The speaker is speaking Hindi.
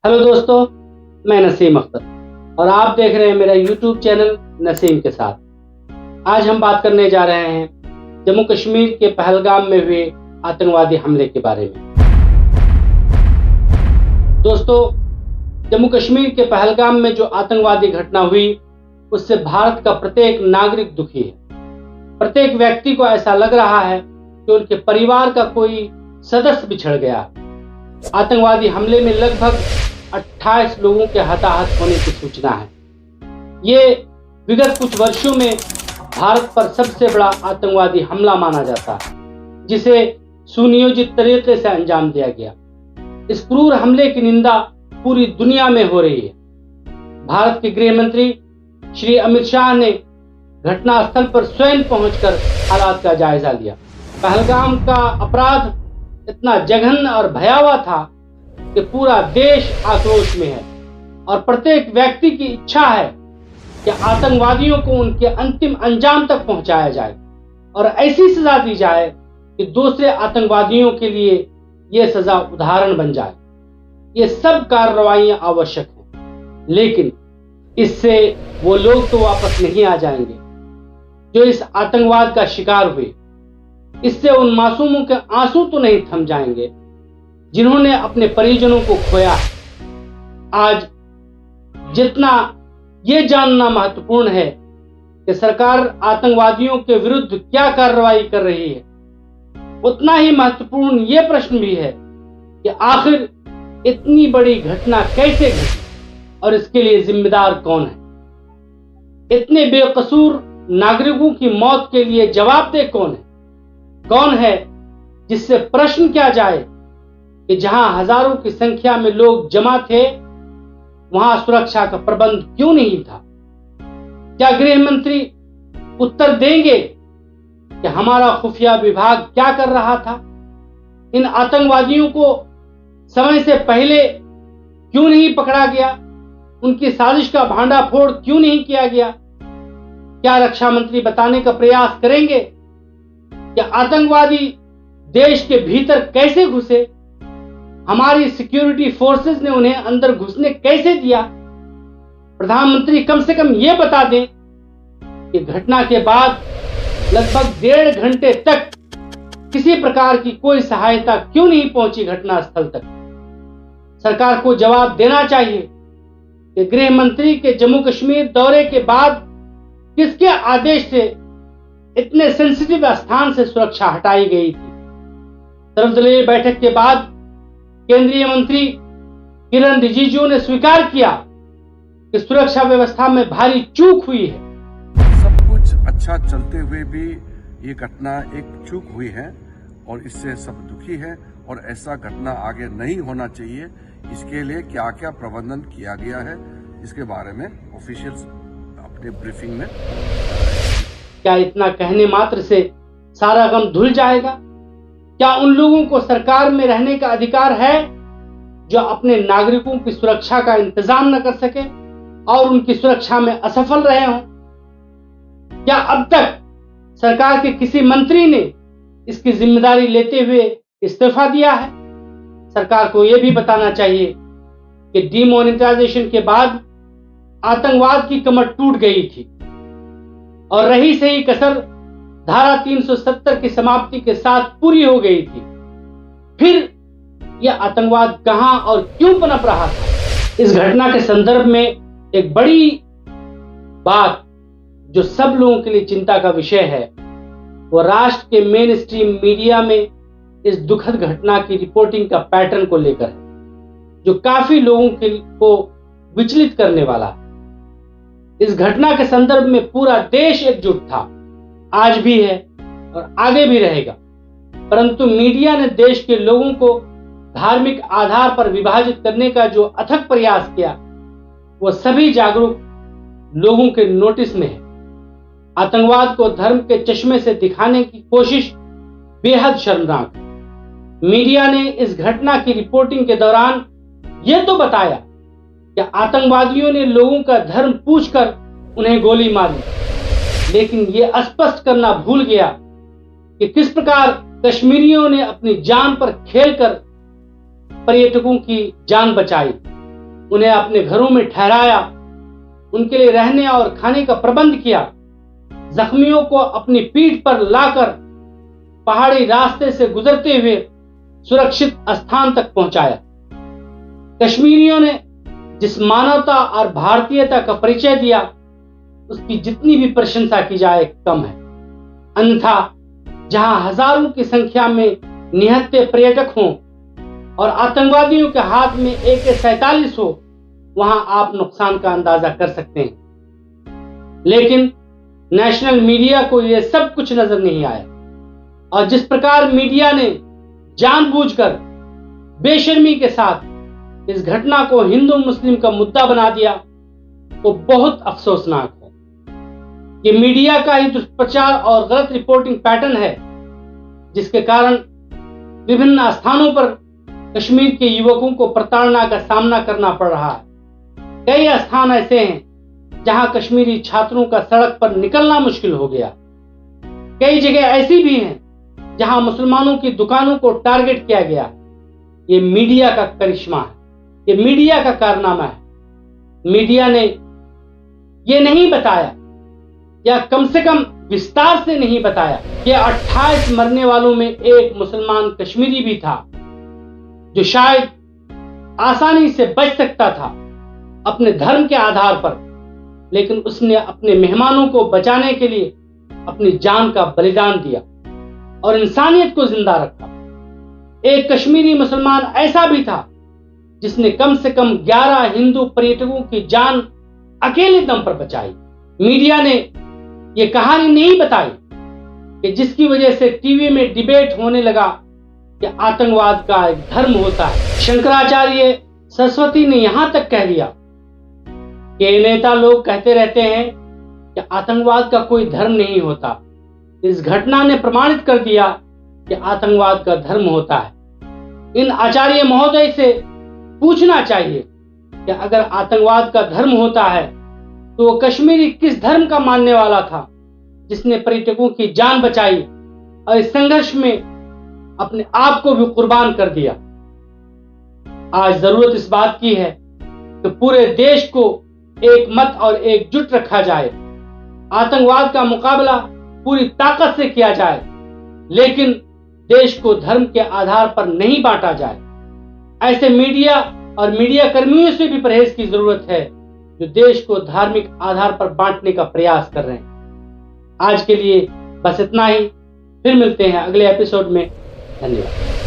हेलो दोस्तों, मैं नसीम अख्तर और आप देख रहे हैं मेरा YouTube चैनल नसीम के साथ। आज हम बात करने जा रहे हैं जम्मू कश्मीर के पहलगाम में हुए आतंकवादी हमले के बारे में। दोस्तों, जम्मू कश्मीर के पहलगाम में जो आतंकवादी घटना हुई उससे भारत का प्रत्येक नागरिक दुखी है। प्रत्येक व्यक्ति को ऐसा लग रहा है कि उनके परिवार का कोई सदस्य बिछड़ गया। आतंकवादी हमले में लगभग 28 लोगों के हताहत होने की सूचना है। ये विगत कुछ वर्षों में भारत पर सबसे बड़ा आतंकवादी हमला माना जाता है, जिसे सुनियोजित तरीके से अंजाम दिया गया। इस क्रूर हमले की निंदा पूरी दुनिया में हो रही है। भारत के गृह मंत्री श्री अमित शाह ने घटनास्थल पर स्वयं पहुंचकर हालात का जायजा लिया। पहलगाम का अपराध इतना जघन्य और भयावह था कि पूरा देश आक्रोश में है और प्रत्येक व्यक्ति की इच्छा है कि आतंकवादियों को उनके अंतिम अंजाम तक पहुंचाया जाए और ऐसी सजा दी जाए कि दूसरे आतंकवादियों के लिए यह सजा उदाहरण बन जाए। ये सब कार्रवाइयां आवश्यक हैं, लेकिन इससे वो लोग तो वापस नहीं आ जाएंगे जो इस आतंकवाद का शिकार हुए। इससे उन मासूमों के आंसू तो नहीं थम जाएंगे जिन्होंने अपने परिजनों को खोया। आज जितना ये जानना महत्वपूर्ण है कि सरकार आतंकवादियों के विरुद्ध क्या कार्रवाई कर रही है, उतना ही महत्वपूर्ण ये प्रश्न भी है कि आखिर इतनी बड़ी घटना कैसे घटी और इसके लिए जिम्मेदार कौन है। इतने बेकसूर नागरिकों की मौत के लिए जवाबदेह कौन है? कौन है जिससे प्रश्न किया जाए कि जहां हजारों की संख्या में लोग जमा थे वहां सुरक्षा का प्रबंध क्यों नहीं था? क्या गृह मंत्री उत्तर देंगे कि हमारा खुफिया विभाग क्या कर रहा था? इन आतंकवादियों को समय से पहले क्यों नहीं पकड़ा गया? उनकी साजिश का भांडाफोड़ क्यों नहीं किया गया? क्या रक्षा मंत्री बताने का प्रयास करेंगे कि आतंकवादी देश के भीतर कैसे घुसे? हमारी सिक्योरिटी फोर्सेस ने उन्हें अंदर घुसने कैसे दिया? प्रधानमंत्री कम से कम यह बता दें कि घटना के बाद लगभग 1.5 घंटे तक किसी प्रकार की कोई सहायता क्यों नहीं पहुंची घटनास्थल तक। सरकार को जवाब देना चाहिए कि गृह मंत्री के जम्मू कश्मीर दौरे के बाद किसके आदेश से इतने सेंसिटिव स्थान से सुरक्षा हटाई गई थी। सर्वदलीय बैठक के बाद केंद्रीय मंत्री किरण रिजिजू ने स्वीकार किया कि सुरक्षा व्यवस्था में भारी चूक हुई है। सब कुछ अच्छा चलते हुए भी ये घटना एक चूक हुई है और इससे सब दुखी है और ऐसा घटना आगे नहीं होना चाहिए। इसके लिए क्या क्या प्रबंधन किया गया है इसके बारे में ऑफिशियल्स अपने ब्रीफिंग में। क्या इतना कहने मात्र से सारा गम धुल जाएगा? क्या उन लोगों को सरकार में रहने का अधिकार है जो अपने नागरिकों की सुरक्षा का इंतजाम न कर सके और उनकी सुरक्षा में असफल रहे हों? क्या अब तक सरकार के किसी मंत्री ने इसकी जिम्मेदारी लेते हुए इस्तीफा दिया है? सरकार को यह भी बताना चाहिए कि डीमोनेटाइजेशन के बाद आतंकवाद की कमर टूट गई थी और रही सही कसर धारा 370 की समाप्ति के साथ पूरी हो गई थी। फिर यह आतंकवाद कहां और क्यों पनप रहा था? इस घटना के संदर्भ में एक बड़ी बात जो सब लोगों के लिए चिंता का विषय है वो राष्ट्र के मेन स्ट्रीम मीडिया में इस दुखद घटना की रिपोर्टिंग का पैटर्न को लेकर है, जो काफी लोगों को विचलित करने वाला है। इस घटना के संदर्भ में पूरा देश एकजुट था, आज भी है और आगे भी रहेगा, परंतु मीडिया ने देश के लोगों को धार्मिक आधार पर विभाजित करने का जो अथक प्रयास किया वो सभी जागरूक लोगों के नोटिस में है। आतंकवाद को धर्म के चश्मे से दिखाने की कोशिश बेहद शर्मनाक है। मीडिया ने इस घटना की रिपोर्टिंग के दौरान यह तो बताया कि आतंकवादियों ने लोगों का धर्म पूछकर उन्हें गोली मारी, लेकिन यह स्पष्ट करना भूल गया कि किस प्रकार कश्मीरियों ने अपनी जान पर खेलकर पर्यटकों की जान बचाई। उन्हें अपने घरों में ठहराया, उनके लिए रहने और खाने का प्रबंध किया, जख्मियों को अपनी पीठ पर लाकर पहाड़ी रास्ते से गुजरते हुए सुरक्षित स्थान तक पहुंचाया। कश्मीरियों ने जिस मानवता और भारतीयता का परिचय दिया, उसकी जितनी भी प्रशंसा की जाए कम है। अन्यथा जहां हजारों की संख्या में निहत्थे पर्यटक हों और आतंकवादियों के हाथ में AK-47 हो, वहां आप नुकसान का अंदाजा कर सकते हैं। लेकिन नेशनल मीडिया को यह सब कुछ नजर नहीं आया और जिस प्रकार मीडिया ने जानबूझकर बेशर्मी के साथ इस घटना को हिंदू मुस्लिम का मुद्दा बना दिया, वो बहुत अफसोसनाक है। ये मीडिया का ही दुष्प्रचार और गलत रिपोर्टिंग पैटर्न है, जिसके कारण विभिन्न स्थानों पर कश्मीर के युवकों को प्रताड़ना का सामना करना पड़ रहा है। कई स्थान ऐसे हैं जहां कश्मीरी छात्रों का सड़क पर निकलना मुश्किल हो गया। कई जगह ऐसी भी हैं जहां मुसलमानों की दुकानों को टारगेट किया गया। ये मीडिया का करिश्मा है, ये मीडिया का कारनामा है। मीडिया ने ये नहीं बताया, या कम से कम विस्तार से नहीं बताया कि 28 मरने वालों में एक मुसलमान कश्मीरी भी था, जो शायद आसानी से बच सकता था अपने धर्म के आधार पर, लेकिन उसने अपने मेहमानों को बचाने के लिए अपनी जान का बलिदान दिया और इंसानियत को जिंदा रखा। एक कश्मीरी मुसलमान ऐसा भी था जिसने कम से कम 11 हिंदू पर्यटकों की जान अकेले दम पर बचाई। मीडिया ने यह कहानी नहीं बताई कि जिसकी वजह से टीवी में डिबेट होने लगा कि आतंकवाद का एक धर्म होता है। शंकराचार्य सरस्वती ने यहां तक कह दिया कि नेता लोग कहते रहते हैं कि आतंकवाद का कोई धर्म नहीं होता। इस घटना ने प्रमाणित कर दिया कि आतंकवाद का धर्म होता है। इन आचार्य महोदय से पूछना चाहिए कि अगर आतंकवाद का धर्म होता है तो वो कश्मीरी किस धर्म का मानने वाला था, जिसने पर्यटकों की जान बचाई और इस संघर्ष में अपने आप को भी कुर्बान कर दिया। आज जरूरत इस बात की है कि पूरे देश को एक मत और एकजुट रखा जाए। आतंकवाद का मुकाबला पूरी ताकत से किया जाए, लेकिन देश को धर्म के आधार पर नहीं बांटा जाए। ऐसे मीडिया और मीडिया कर्मियों से भी परहेज की जरूरत है जो देश को धार्मिक आधार पर बांटने का प्रयास कर रहे हैं। आज के लिए बस इतना ही। फिर मिलते हैं अगले एपिसोड में। धन्यवाद।